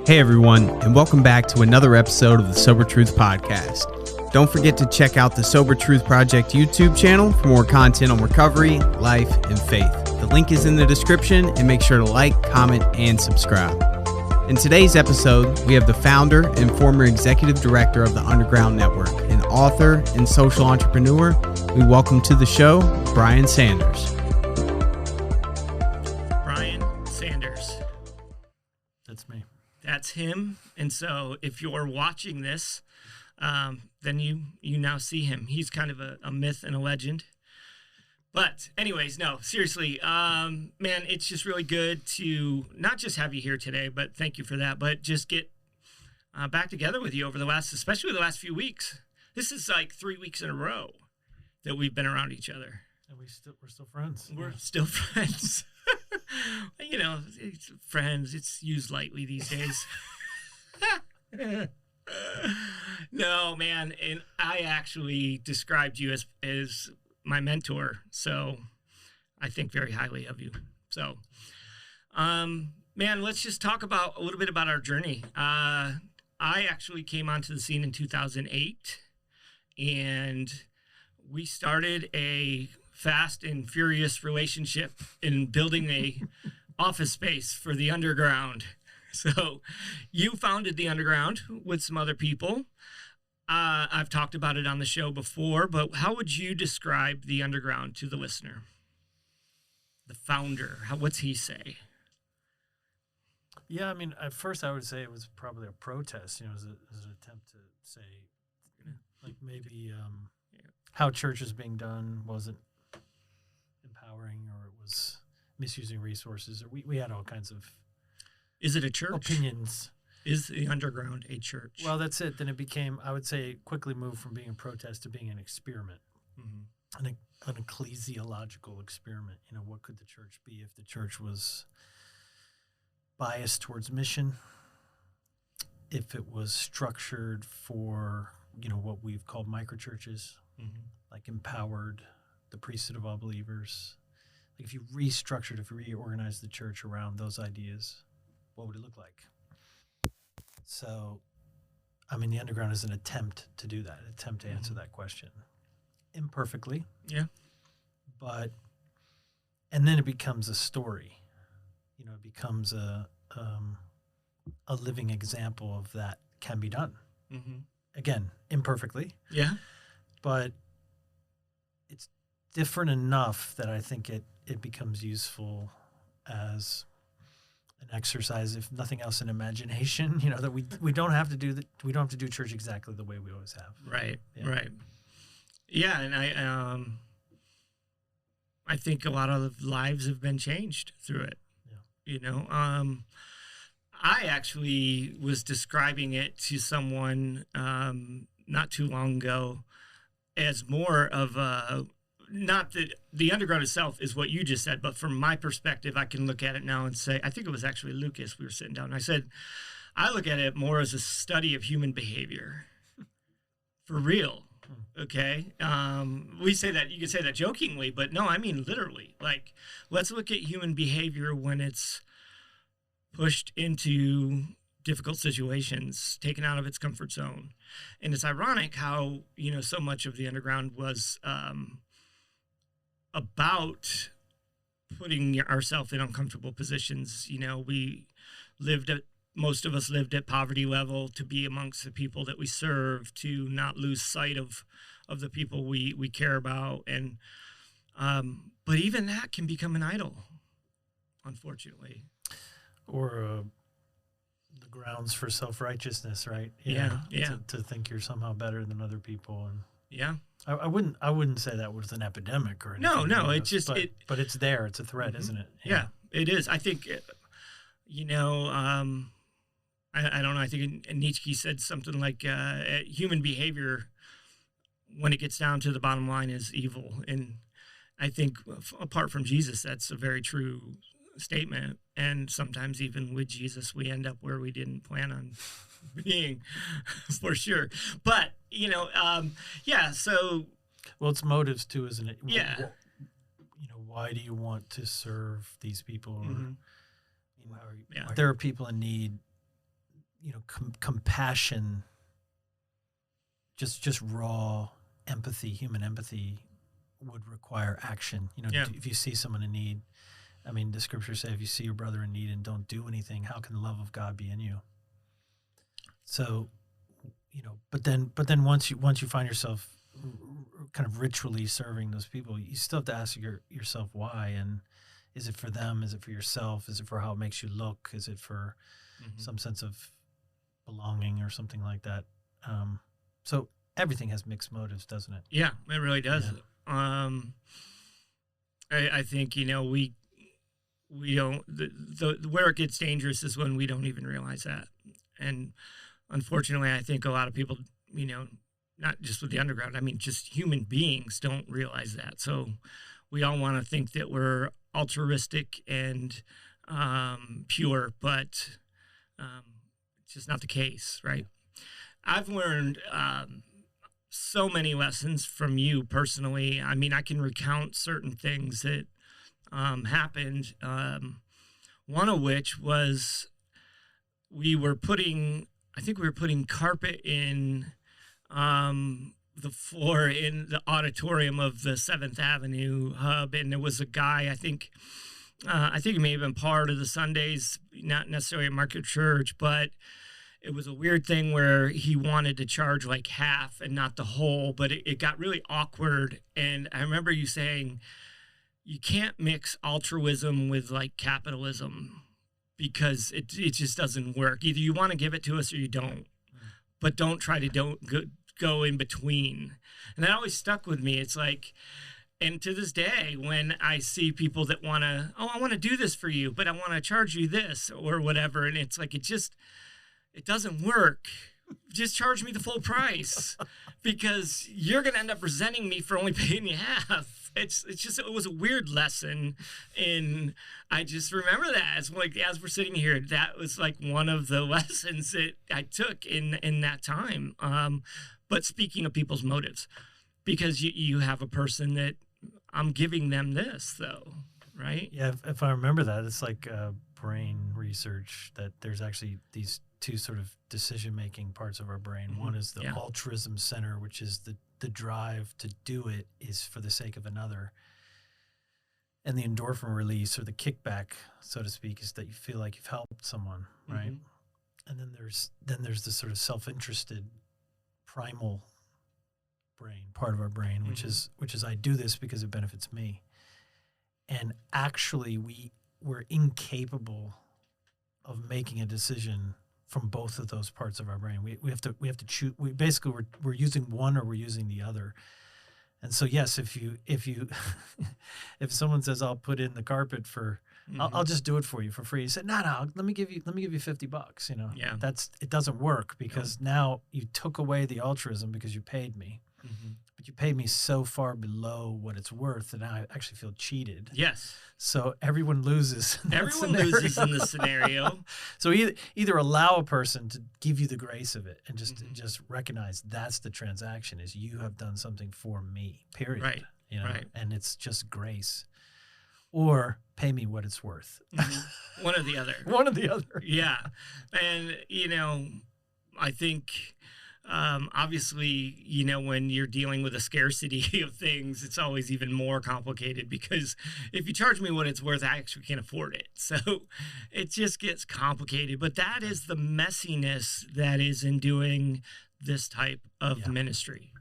Hey everyone, and welcome back to another episode of the Sober Truth Podcast. Don't forget to check out the Sober Truth Project YouTube channel for more content on recovery, life, and faith. The link is in the description, and make sure to like, comment, and subscribe. In today's episode, we have the founder and former executive director of the Underground Network, an author and social entrepreneur. We welcome to the show, Brian Sanders. Brian Sanders. That's me. That's him. And so if you're watching this, then you now see him. He's kind of a myth and a legend. But anyways, no, seriously, man, it's just really good to not just have you here today, but thank you for that, but just get back together with you over especially the last few weeks. This is like 3 weeks in a row that we've been around each other. And we're still friends. We're still friends. You know, friends, it's used lightly these days. No, man, and I actually described you as my mentor, so I think very highly of you. So, man, let's just talk a little bit about our journey. I actually came onto the scene in 2008, and we started a fast and furious relationship in building a office space for the Underground. So you founded the Underground with some other people. I've talked about it on the show before, but how would you describe the Underground to the listener? The founder, what's he say? Yeah, I mean, at first I would say it was probably a protest, as an attempt to say, like maybe how church is being done wasn't empowering, or it was misusing resources, or we had all kinds of Is it a church? opinions. Is the Underground a church? Well, that's it. Then it became, I would say, quickly moved from being a protest to being an experiment, an ecclesiological experiment. What could the church be if the church was biased towards mission, if it was structured for, what we've called microchurches, like empowered the priesthood of all believers. Like if you restructured, if you reorganized the church around those ideas, what would it look like? So, I mean, the Underground is an attempt to do that, to answer that question. Imperfectly. Yeah. And then it becomes a story. It becomes a living example of that can be done. Again, imperfectly. Yeah. But it's different enough that I think it becomes useful as an exercise, if nothing else, in imagination. That we don't have to do church exactly the way we always have. Right. Yeah. Right. Yeah, and I think a lot of lives have been changed through it. Yeah. I actually was describing it to someone not too long ago as more of a, not that the Underground itself is what you just said, but from my perspective, I can look at it now and say, I think it was actually Lucas, we were sitting down, and I said, I look at it more as a study of human behavior. For real. Okay. We say that, you can say that jokingly, but no, I mean literally. Like, let's look at human behavior when it's pushed into difficult situations, taken out of its comfort zone. And it's ironic how, so much of the Underground was about putting ourselves in uncomfortable positions. Most of us lived at poverty level to be amongst the people that we serve, to not lose sight of the people we care about. And, but even that can become an idol, unfortunately. Or the grounds for self-righteousness, right? Yeah. To think you're somehow better than other people. And yeah. I wouldn't say that was an epidemic or anything. No, it's just but it's there. It's a threat, isn't it? Yeah, it is. I think, I don't know. I think Nietzsche said something like human behavior, when it gets down to the bottom line, is evil. And I think apart from Jesus, that's a very true statement. And sometimes even with Jesus, we end up where we didn't plan on being, for sure. But, yeah, so. Well, it's motives too, isn't it? Yeah. Why do you want to serve these people? Or, Yeah. there are people in need compassion, just raw empathy, human empathy would require action. If you see someone in need, I mean, the scriptures say, if you see your brother in need and don't do anything, how can the love of God be in you? So, but then once you find yourself kind of ritually serving those people, you still have to ask yourself why. And is it for them? Is it for yourself? Is it for how it makes you look? Is it for some sense of belonging or something like that? So everything has mixed motives, doesn't it? Yeah, it really does. Yeah. I think, we don't, where it gets dangerous is when we don't even realize that. And unfortunately, I think a lot of people, not just with the underground, I mean, just human beings don't realize that. So we all want to think that we're altruistic and pure, but it's just not the case, right? I've learned so many lessons from you personally. I mean, I can recount certain things that happened. One of which was we were putting carpet in the floor in the auditorium of the 7th Avenue Hub, and there was a guy, I think he may have been part of the Sundays, not necessarily a Market Church, but it was a weird thing where he wanted to charge like half and not the whole, but it got really awkward. And I remember you saying, you can't mix altruism with like capitalism because it just doesn't work. Either you want to give it to us or you don't, but don't try to go in between. And that always stuck with me. It's like, and to this day, when I see people that want to, I want to do this for you, but I want to charge you this or whatever. And it's like, it doesn't work. Just charge me the full price because you're going to end up resenting me for only paying you half. It was a weird lesson. And I just remember that as we're sitting here, that was like one of the lessons that I took in that time. But speaking of people's motives, because you have a person that I'm giving them this though, right? Yeah. If I remember that, it's like brain research that there's actually these two sort of decision-making parts of our brain. One is the altruism center, which is the drive to do it is for the sake of another. And the endorphin release or the kickback, so to speak, is that you feel like you've helped someone, right? And then there's this sort of self-interested primal brain, part of our brain, which is I do this because it benefits me. And actually we're incapable of making a decision from both of those parts of our brain. We have to choose. We're using one or we're using the other. And so yes, if if someone says I'll put in the carpet for, I'll just do it for you for free. You say no, let me give you $50. It doesn't work because now you took away the altruism because you paid me. But you paid me so far below what it's worth that now I actually feel cheated. Yes. So everyone loses. Everyone loses in this scenario. So either allow a person to give you the grace of it and just recognize that's the transaction is you have done something for me, period. Right. Right. And it's just grace. Or pay me what it's worth. One or the other. One or the other. Yeah. And, I think... obviously, when you're dealing with a scarcity of things, it's always even more complicated because if you charge me what it's worth, I actually can't afford it. So it just gets complicated. But that is the messiness that is in doing this type of ministry,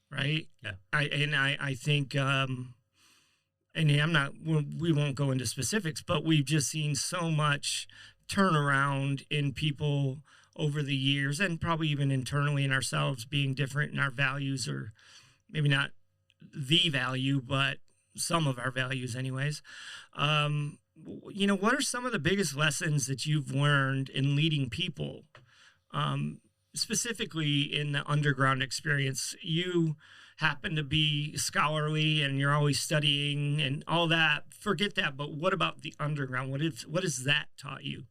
right? Yeah. I think, and we won't go into specifics, but we've just seen so much turnaround in people over the years and probably even internally in ourselves being different in our values, or maybe not the value, but some of our values anyways. What are some of the biggest lessons that you've learned in leading people, specifically in the underground experience? You happen to be scholarly and you're always studying and all that. Forget that. But what about the underground? What has that taught you?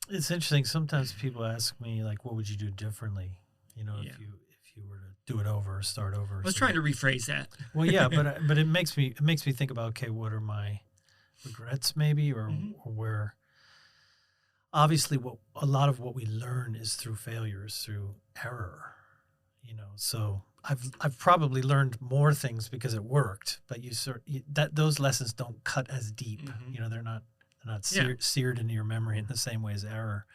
It's interesting. Sometimes people ask me, like, what would you do differently? If you were to do it over or start over. I was trying to rephrase that. Well, yeah, but it makes me think about, okay, what are my regrets maybe, or where obviously a lot of what we learn is through failures, through error, so I've probably learned more things because it worked, but those lessons don't cut as deep. Mm-hmm. They're not seared into your memory in the same way as error.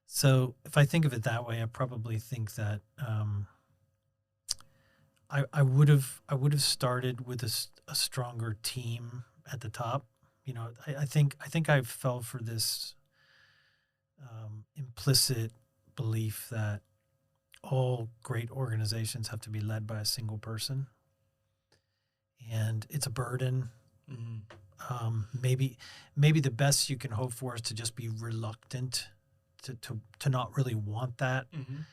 So if I think of it that way, I probably think that I would have started with a stronger team at the top. I think I fell for this implicit belief that all great organizations have to be led by a single person, and it's a burden. Mm-hmm. Maybe the best you can hope for is to just be reluctant to not really want that, Mm-hmm.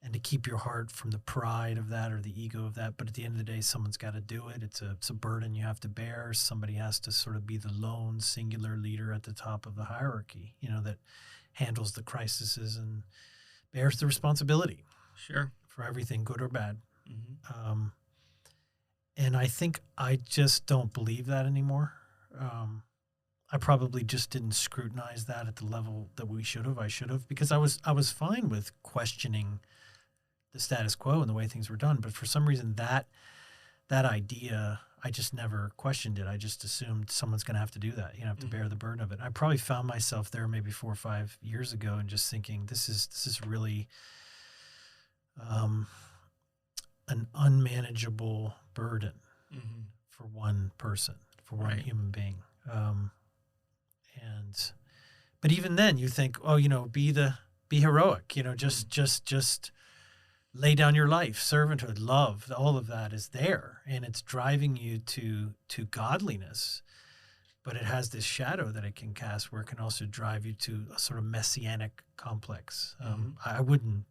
and to keep your heart from the pride of that or the ego of that. But at the end of the day, someone's got to do it. It's a burden you have to bear. Somebody has to sort of be the lone singular leader at the top of the hierarchy, that handles the crises and bears the responsibility. Sure. For everything, good or bad. Mm-hmm. And I think I just don't believe that anymore. I probably just didn't scrutinize that at the level that we should have. I should have, because I was fine with questioning the status quo and the way things were done. But for some reason, that idea, I just never questioned it. I just assumed someone's going to have to do that. Have to Mm-hmm. bear the burden of it. I probably found myself there maybe 4 or 5 years ago and just thinking, this is really an unmanageable burden Mm-hmm. for one person, for one Right. human being. But even then you think, be heroic, just lay down your life, servanthood, love, all of that is there, and it's driving you to godliness. But it has this shadow that it can cast, where it can also drive you to a sort of messianic complex. Mm-hmm. I wouldn't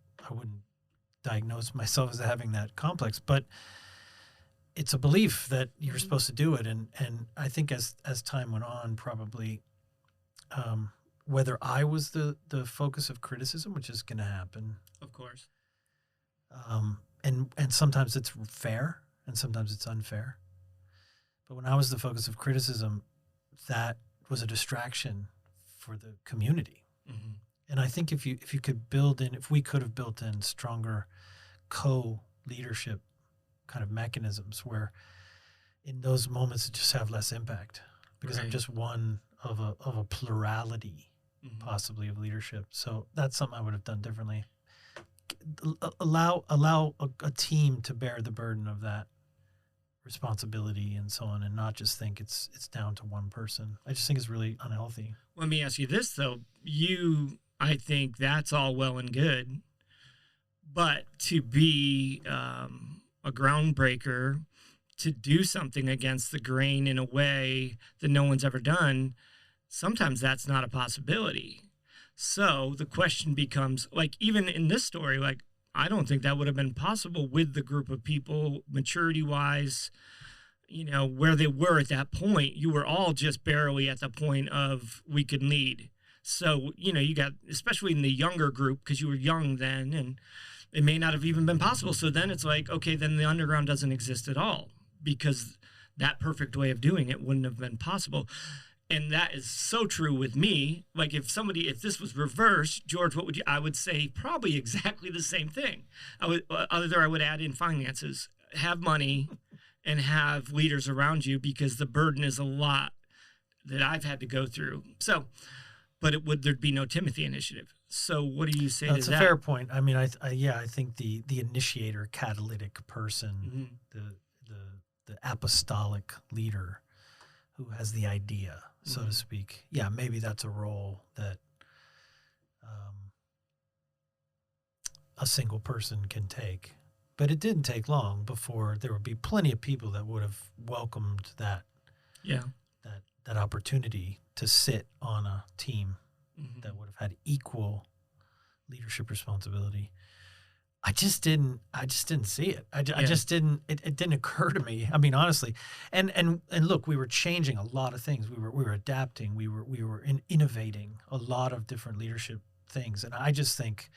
diagnose myself as having that complex, but it's a belief that you're supposed to do it. And I think as time went on, probably whether I was the focus of criticism, which is going to happen, Of course. and sometimes it's fair and sometimes it's unfair. But when I was the focus of criticism, that was a distraction for the community. Mm-hmm. And I think if we could have built in stronger co-leadership kind of mechanisms, where in those moments it just have less impact, because I'm Right. just one of a plurality, Mm-hmm. possibly, of leadership. So that's something I would have done differently. Allow a team to bear the burden of that responsibility and so on, and not just think it's down to one person. I just think it's really unhealthy. Let me ask you this, though. I think that's all well and good, but to be a groundbreaker, to do something against the grain in a way that no one's ever done, sometimes that's not a possibility. So the question becomes, like, even in this story, like, I don't think that would have been possible with the group of people, maturity-wise, where they were at that point. You were all just barely at the point of we could lead. So, you got, especially in the younger group, because you were young then, and it may not have even been possible. So then it's like, okay, then the underground doesn't exist at all, because that perfect way of doing it wouldn't have been possible. And that is so true with me. Like, if this was reversed, George, I would say probably exactly the same thing. I would add in finances, have money, and have leaders around you, because the burden is a lot that I've had to go through. So, but there'd be no Timothy Initiative. So what do you say to that? That's a fair point. I mean, I think the initiator, catalytic person, Mm-hmm. the apostolic leader who has the idea, so Mm-hmm. to speak. Yeah, maybe that's a role that a single person can take. But it didn't take long before there would be plenty of people that would have welcomed that opportunity to sit on a team Mm-hmm. that would have had equal leadership responsibility. I just didn't see it. I just didn't. It didn't occur to me. I mean, honestly, and look, we were changing a lot of things. We were adapting. We were innovating a lot of different leadership things. And I just think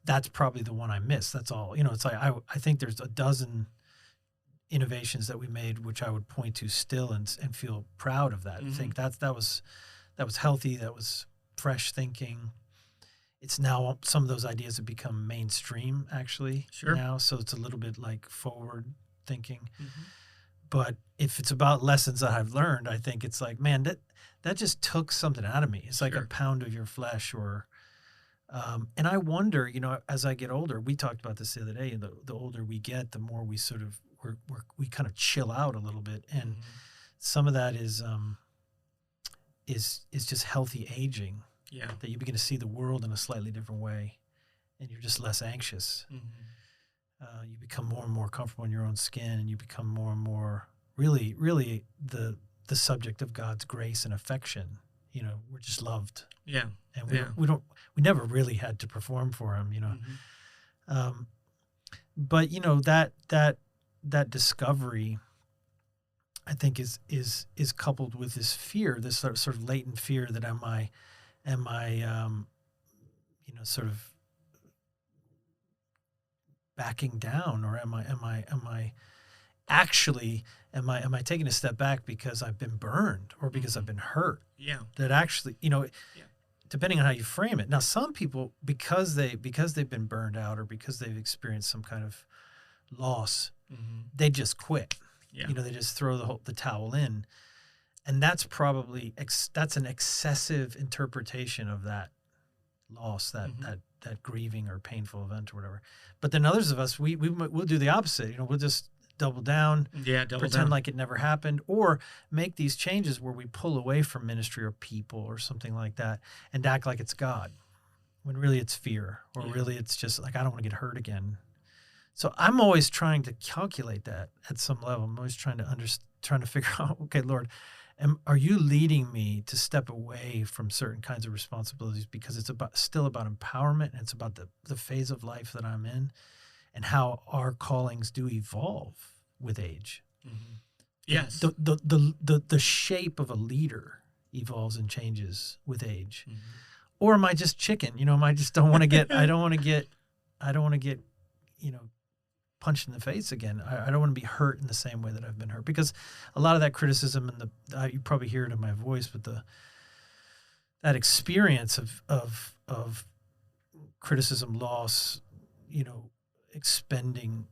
that's probably the one I missed. That's all. It's like I think there's a dozen innovations that we made, which I would point to still and feel proud of that. Mm-hmm. I think that was healthy. That was fresh thinking. It's now some of those ideas have become mainstream actually now. So it's a little bit like forward thinking. Mm-hmm. But if it's about lessons that I've learned, I think it's like, man, that just took something out of me. It's like a pound of your flesh or, and I wonder, as I get older, we talked about this the other day, the older we get, the more we sort of, we kind of chill out a little bit. And mm-hmm. some of that is just healthy aging. Yeah. That you begin to see the world in a slightly different way and you're just less anxious. Mm-hmm. You become more and more comfortable in your own skin and you become more and more really the subject of God's grace and affection. We're just loved. Yeah. And we never really had to perform for him, Mm-hmm. But that discovery, I think is coupled with this fear, this sort of latent fear that am I sort of backing down, or am I taking a step back because I've been burned or because mm-hmm. I've been hurt? Yeah. That actually, depending on how you frame it. Now, some people, because they've been burned out or because they've experienced some kind of loss, mm-hmm. they just quit. Yeah. They just throw the towel in. And that's probably that's an excessive interpretation of that loss, that grieving or painful event or whatever. But then others of us, we'll do the opposite. We'll just double down, pretend like it never happened, or make these changes where we pull away from ministry or people or something like that and act like it's God, when really it's fear, or really it's just like, I don't want to get hurt again. So I'm always trying to calculate that at some level. I'm always trying to figure out, okay, Lord, are you leading me to step away from certain kinds of responsibilities because it's still about empowerment, and it's about the phase of life that I'm in and how our callings do evolve with age. Mm-hmm. Yes. The shape of a leader evolves and changes with age. Mm-hmm. Or am I just chicken? Am I just don't want to get punched in the face again. I don't want to be hurt in the same way that I've been hurt, because a lot of that criticism and you probably hear it in my voice, but that experience of criticism, loss, expending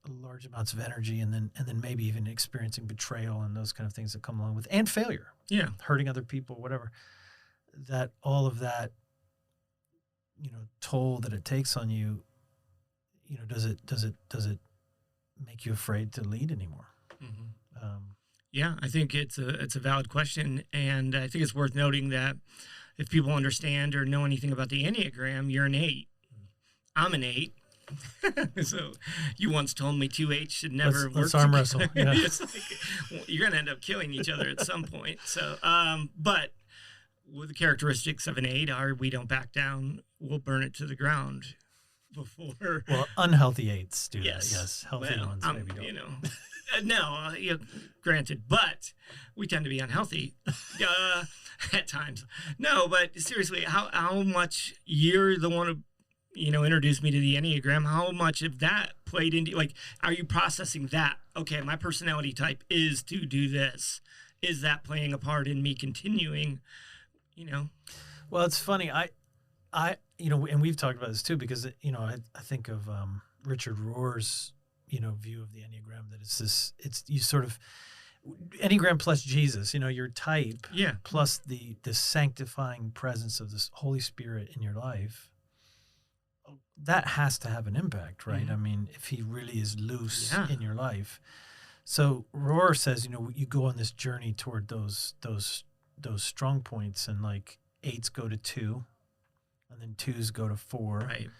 large amounts of energy, and then maybe even experiencing betrayal and those kind of things that come along with, and failure, hurting other people, whatever, that all of that, toll that it takes on you, does it make you afraid to lead anymore? Mm-hmm. I think it's a valid question, and I think it's worth noting that if people understand or know anything about the Enneagram, you're an 8. I'm an 8. So you once told me 2H should never work. Let's arm wrestle. Yeah. It's like, you're gonna end up killing each other at some point. So, but with the characteristics of an 8 are we don't back down. We'll burn it to the ground. Before. Well, unhealthy 8s do that. Yes, healthy ones maybe don't. Granted, but we tend to be unhealthy at times. No, but seriously, how much you're the one who introduced me to the Enneagram? How much of that played into, like, are you processing that? Okay, my personality type is to do this. Is that playing a part in me continuing? Well, it's funny. And we've talked about this too, because, I think of Richard Rohr's, view of the Enneagram, that it's you sort of, Enneagram plus Jesus, your type, plus the sanctifying presence of this Holy Spirit in your life, that has to have an impact, right? Mm-hmm. I mean, if he really is loose in your life. So Rohr says, you go on this journey toward those strong points, and like 8s go to 2. And then 2s go to 4. Right.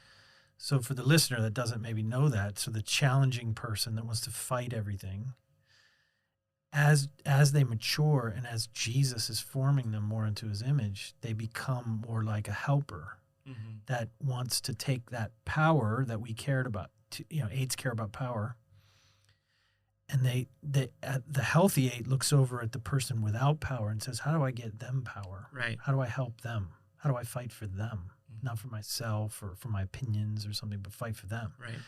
So for the listener that doesn't maybe know that, so the challenging person that wants to fight everything, as they mature and as Jesus is forming them more into his image, they become more like a helper, mm-hmm. that wants to take that power that we cared about. 8s care about power. And the healthy 8 looks over at the person without power and says, how do I get them power? Right. How do I help them? How do I fight for them? Not for myself or for my opinions or something, but fight for them. Right.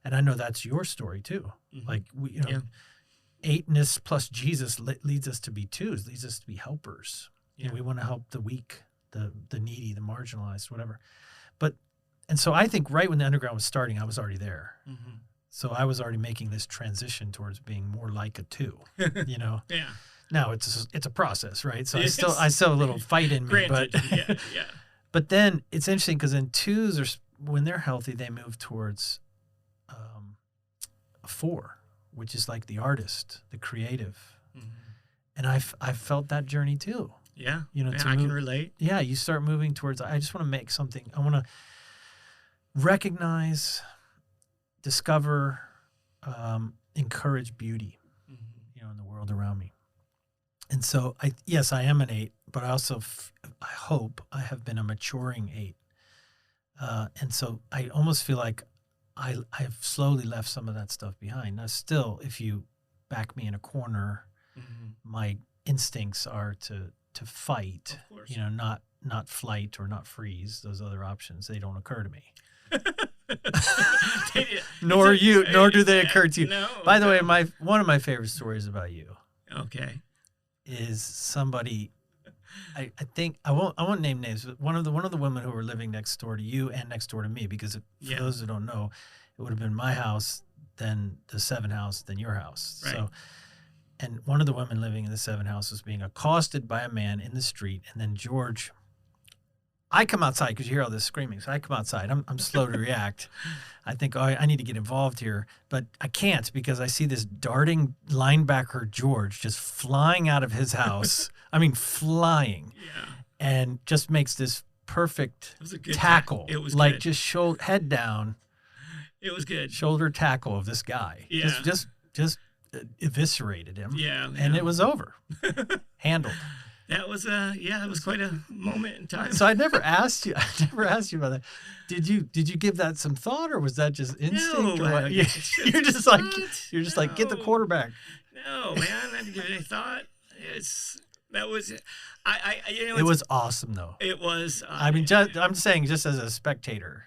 And I know that's your story too. Mm-hmm. Like 8ness plus Jesus leads us to be 2s, leads us to be helpers. Yeah. We want to help the weak, the needy, the marginalized, whatever. And so I think right when the underground was starting, I was already there. Mm-hmm. So I was already making this transition towards being more like a two, you know? Yeah. Now it's a process, right? So I still have a little fight in me, Granted, but yeah. But then it's interesting because in twos, when they're healthy, they move towards a 4, which is like the artist, the creative. Mm-hmm. And I've felt that journey too. Yeah. You know, I can relate. Yeah, you start moving towards, I just want to make something, I want to recognize, discover, encourage beauty, you know, in the world around me. And so, I am an 8, but I also, I hope I have been a maturing 8. And so I almost feel like I've slowly left some of that stuff behind. Now, still, if you back me in a corner, my instincts are to fight, you know, not flight or not freeze. Those other options, they don't occur to me. Nor do they occur to you. No, By the way, one of my favorite stories about you. Okay. Is somebody, I think I won't name names, but one of the women who were living next door to you and next door to me, because for those who don't know, it would have been my house, then the 7 house, then your house. Right. So, and one of the women living in the 7 house was being accosted by a man in the street, and then George. I come outside because you hear all this screaming. So I come outside. I'm slow to react. I think, I need to get involved here. But I can't because I see this darting linebacker, George, just flying out of his house. I mean, flying. Yeah. And just makes this perfect good tackle. It was like good. Just head down. It was good. Shoulder tackle of this guy. Yeah. Just eviscerated him. Yeah. And it was over. Handled. That was it was quite a moment in time. So I never asked you about that. Did you give that some thought, or was that just instinct? No, or what? You're just like get the quarterback. No, man, I didn't give it any thought. It was awesome though. It was. I'm saying, just as a spectator,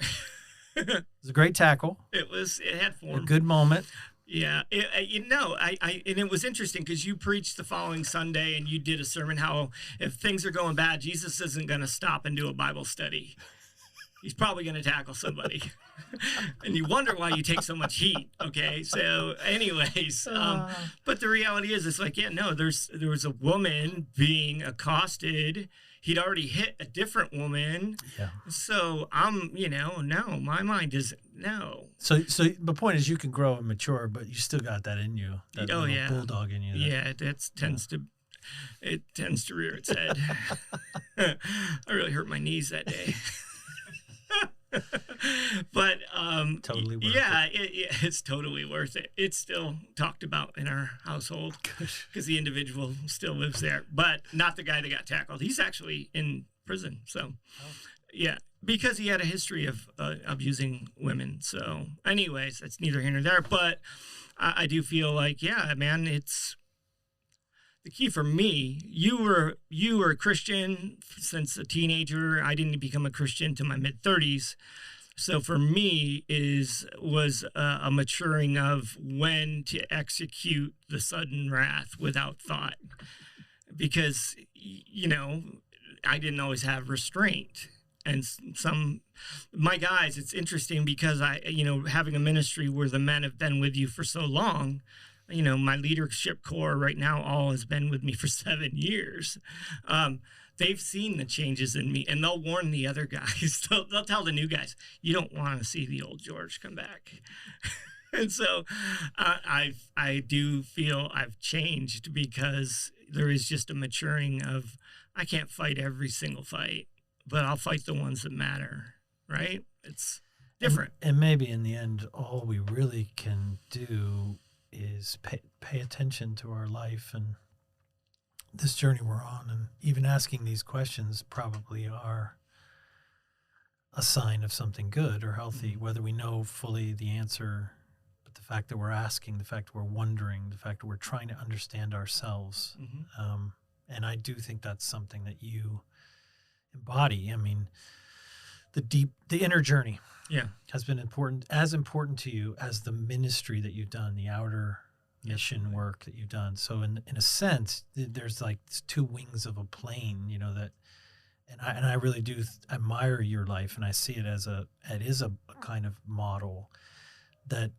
it was a great tackle. It had form. A good moment. Yeah, and it was interesting because you preached the following Sunday and you did a sermon how if things are going bad, Jesus isn't going to stop and do a Bible study. He's probably going to tackle somebody. And you wonder why you take so much heat. Okay, so anyways, but the reality is, it's like, there was a woman being accosted. He'd already hit a different woman. Yeah. So no, my mind is no. So the point is, you can grow and mature, but you still got that in you. That bulldog in you. It tends to rear its head. I really hurt my knees that day. But totally worth it's totally worth it. It's still talked about in our household because the individual still lives there, but not the guy that got tackled. He's actually in prison. So because he had a history of abusing women. So anyways, that's neither here nor there, but I do feel like, man, it's the key for me. You were a Christian since a teenager. I didn't become a Christian until my mid-30s. So for me was a maturing of when to execute the sudden wrath without thought, because I didn't always have restraint. And my guys, it's interesting because having a ministry where the men have been with you for so long. My leadership core right now all has been with me for 7 years. They've seen the changes in me, and they'll warn the other guys. They'll tell the new guys, you don't want to see the old George come back. And so I do feel I've changed because there is just a maturing of, I can't fight every single fight, but I'll fight the ones that matter, right? It's different. And maybe in the end, all we really can do is pay attention to our life and this journey we're on, and even asking these questions probably are a sign of something good or healthy, whether we know fully the answer, but the fact that we're asking, the fact that we're wondering, the fact that we're trying to understand ourselves. Mm-hmm. And I do think that's something that you embody. I mean, the inner journey has been as important to you as the ministry that you've done, the outer mission work that you've done. So in a sense, there's like 2 wings of a plane, that And I really do admire your life, and I see it as it is a kind of model that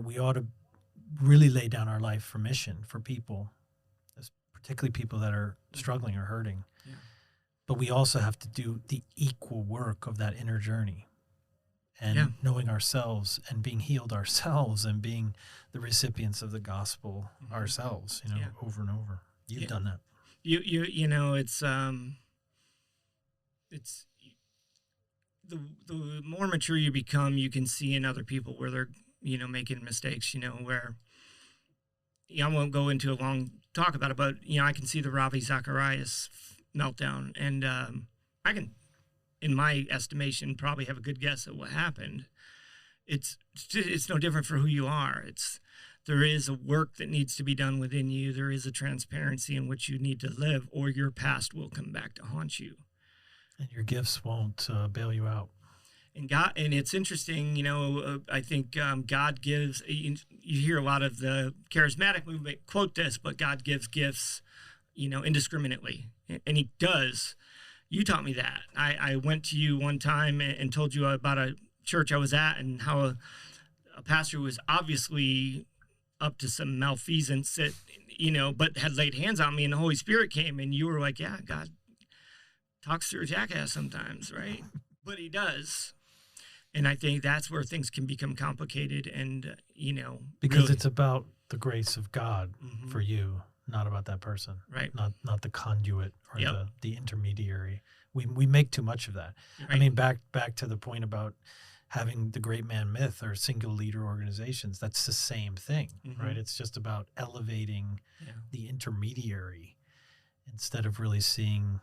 we ought to really lay down our life for mission for people, particularly people that are struggling or hurting. Yeah. But we also have to do the equal work of that inner journey and knowing ourselves and being healed ourselves and being the recipients of the gospel ourselves, over and over. You've done that. You know, it's the more mature you become, you can see in other people where they're, making mistakes, where I won't go into a long talk about it, but, I can see the Ravi Zacharias meltdown. And I can, in my estimation, probably have a good guess at what happened. It's no different for who you are. There is a work that needs to be done within you. There is a transparency in which you need to live, or your past will come back to haunt you. And your gifts won't bail you out. And it's interesting, I think God gives, you hear a lot of the charismatic movement quote this, but God gives gifts, indiscriminately. And he does. You taught me that. I went to you one time and told you about a church I was at and how a pastor was obviously up to some malfeasance that, but had laid hands on me, and the Holy Spirit came, and you were like, yeah, God talks through a jackass sometimes, right? But he does. And I think that's where things can become complicated and, because really, it's about the grace of God for you, not about that person. Right. Not the conduit or Yep. the intermediary. We make too much of that. Right. I mean, back to the point about having the great man myth or single leader organizations, that's the same thing, right? It's just about elevating the intermediary instead of really seeing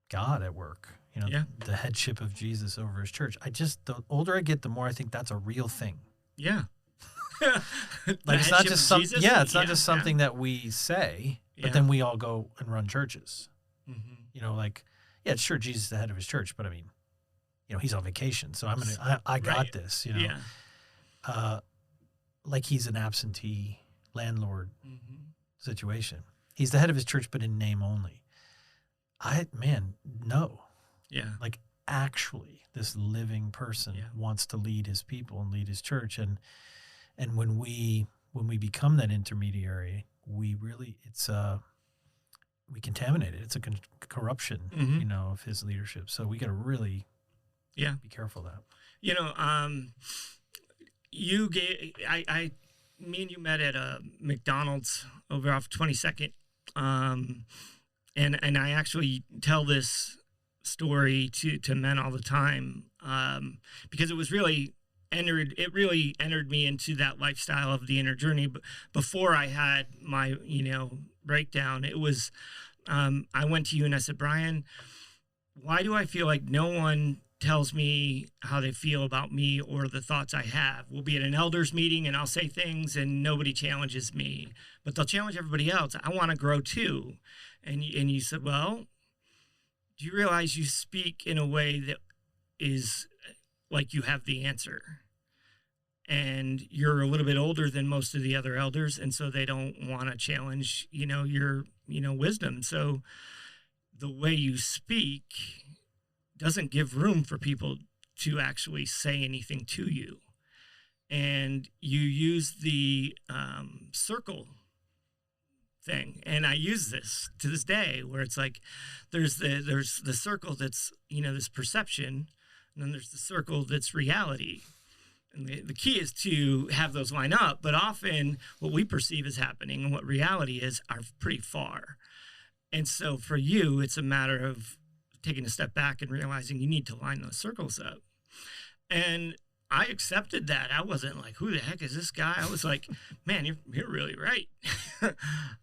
God at work, the headship of Jesus over his church. the older I get, the more I think that's a real thing. Yeah. Like it's not just not just something that we say, but then we all go and run churches. Sure, Jesus is the head of his church, but I mean, he's on vacation, so I got this, like he's an absentee landlord situation. He's the head of his church, but in name only. No. Yeah. Like actually this living person wants to lead his people and lead his church. And when we become that intermediary, we contaminate it. It's a corruption, of his leadership. So we got to really be careful of that. Me and you met at a McDonald's over off 22nd. And I actually tell this story to men all the time because it really entered me into that lifestyle of the inner journey. But before I had my breakdown, it was I went to you and I said, Brian, why do I feel like no one tells me how they feel about me or the thoughts I have? We'll be at an elders meeting and I'll say things and nobody challenges me, but they'll challenge everybody else. I want to grow too. And you said, well, do you realize you speak in a way that is like you have the answer? And you're a little bit older than most of the other elders, and so they don't want to challenge, your, wisdom. So the way you speak doesn't give room for people to actually say anything to you. And you use the circle thing, and I use this to this day, where it's like there's the circle that's this perception, and then there's the circle that's reality. And the key is to have those line up, but often what we perceive as happening and what reality is are pretty far. And so for you, it's a matter of taking a step back and realizing you need to line those circles up. And I accepted that. I wasn't like, who the heck is this guy? I was like, man, you're really right.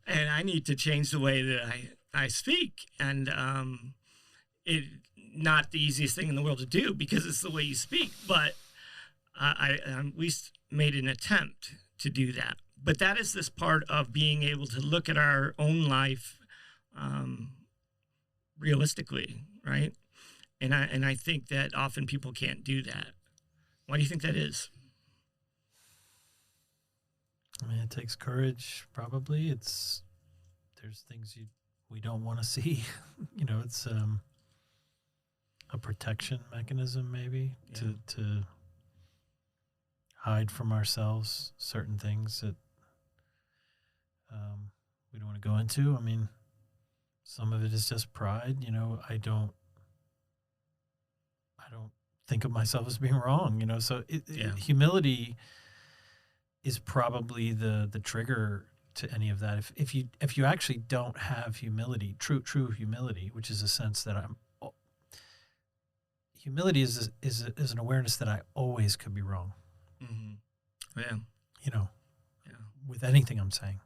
And I need to change the way that I speak. And it not the easiest thing in the world to do because it's the way you speak, but I at least made an attempt to do that. But that is this part of being able to look at our own life realistically, right? And I think that often people can't do that. Why do you think that is? I mean, it takes courage, probably. There's things we don't want to see. It's a protection mechanism, maybe to hide from ourselves certain things that we don't want to go into. I mean, some of it is just pride. You know, I don't think of myself as being wrong. You know, so humility is probably the trigger to any of that. If you actually don't have humility, true humility, which is a sense that humility is an awareness that I always could be wrong. Mm-hmm. Yeah. You know, with anything I'm saying,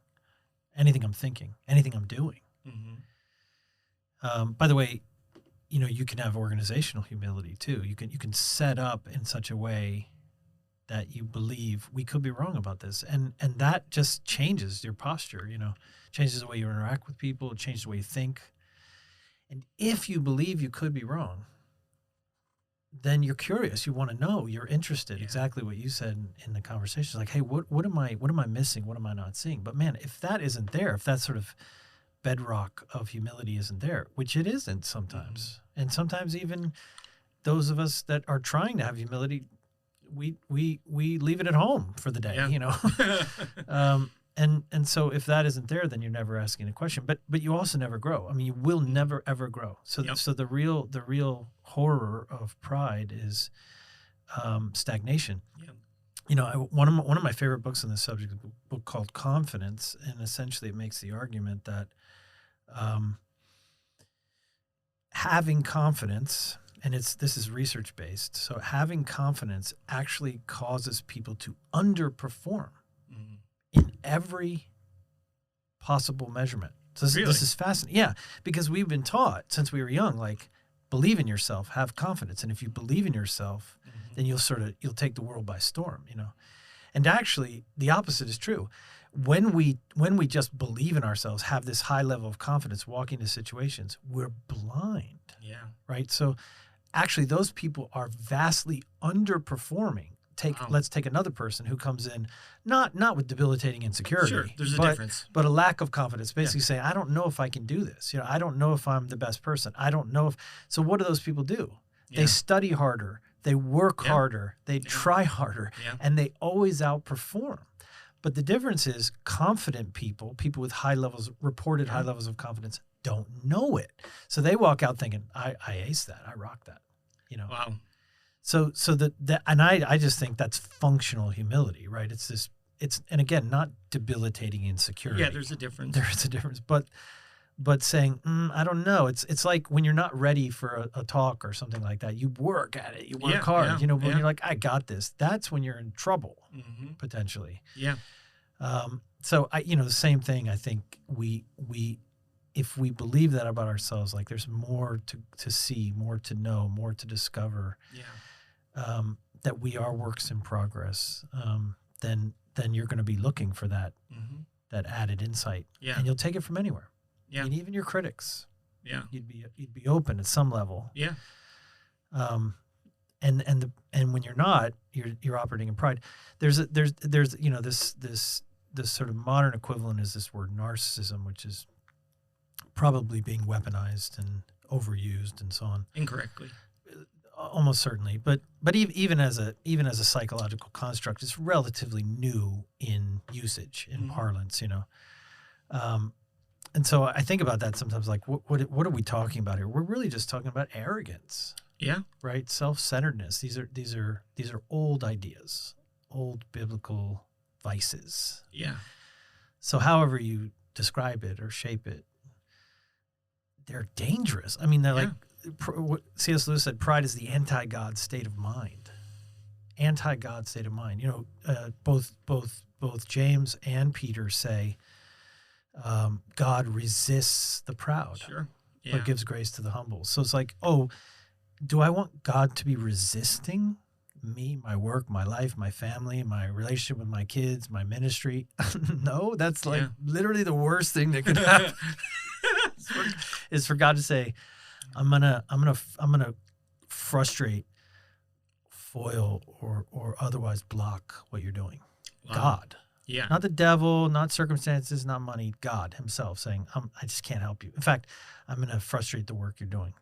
anything I'm thinking, anything I'm doing. Mm-hmm. By the way, you know, you can have organizational humility too. You can set up in such a way that you believe we could be wrong about this, and that just changes your posture. You know, changes the way you interact with people, it changes the way you think. And if you believe you could be wrong, then you're curious. You want to know. You're interested. Exactly what you said in the conversation. Like, hey, what am I missing? What am I not seeing? But man, if that isn't there, if that sort of bedrock of humility isn't there, which it isn't sometimes, and sometimes even those of us that are trying to have humility, we leave it at home for the day. You know, and so if that isn't there, then you're never asking a question. But you also never grow. I mean, you will never ever grow. So so the real horror of pride is stagnation. You know, one of my favorite books on this subject is a book called Confidence, and essentially it makes the argument that having confidence, and this is research based, so having confidence actually causes people to underperform in every possible measurement. So this is fascinating. Yeah, because we've been taught since we were young, like, believe in yourself, have confidence. And if you believe in yourself, then you'll take the world by storm, you know. And actually the opposite is true. When we just believe in ourselves, have this high level of confidence walking into situations, we're blind. Yeah. Right? So actually those people are vastly underperforming. Let's take another person who comes in, not with debilitating insecurity. Sure, there's a difference. But a lack of confidence, basically saying, I don't know if I can do this. You know, I don't know if I'm the best person. I don't know if. So what do those people do? They study harder, they work harder, they try harder, and they always outperform. But the difference is confident people with reported high levels of confidence, don't know it. So they walk out thinking, I ace that, I rock that. You know. Wow. So and I just think that's functional humility, right? And again, not debilitating insecurity. Yeah, there's a difference. There's a difference, but saying, I don't know. It's like when you're not ready for a talk or something like that, you work at it, you work hard, you know, when you're like, I got this, that's when you're in trouble, potentially. Yeah. So the same thing, I think if we believe that about ourselves, like there's more to see, more to know, more to discover. Yeah. That we are works in progress, then you're going to be looking for that added insight, and you'll take it from anywhere, and even your critics. Yeah, you'd be open at some level. Yeah, and when you're not, you're operating in pride. There's you know this sort of modern equivalent is this word narcissism, which is probably being weaponized and overused and so on incorrectly. Almost certainly, but even as a psychological construct, it's relatively new in usage, in parlance, you know. And so I think about that sometimes, like, what are we talking about here? We're really just talking about arrogance. Yeah. Right. Self-centeredness. These are old ideas, old biblical vices. Yeah. So however you describe it or shape it, they're dangerous. I mean, they're like. C.S. Lewis said, pride is the anti-God state of mind. Anti-God state of mind. You know, both James and Peter say God resists the proud, but gives grace to the humble. So it's like, do I want God to be resisting me, my work, my life, my family, my relationship with my kids, my ministry? No, that's like literally the worst thing that could happen. is for God to say, I'm gonna frustrate, foil, or otherwise block what you're doing. Wow. God, not the devil, not circumstances, not money. God Himself saying, I just can't help you. In fact, I'm gonna frustrate the work you're doing.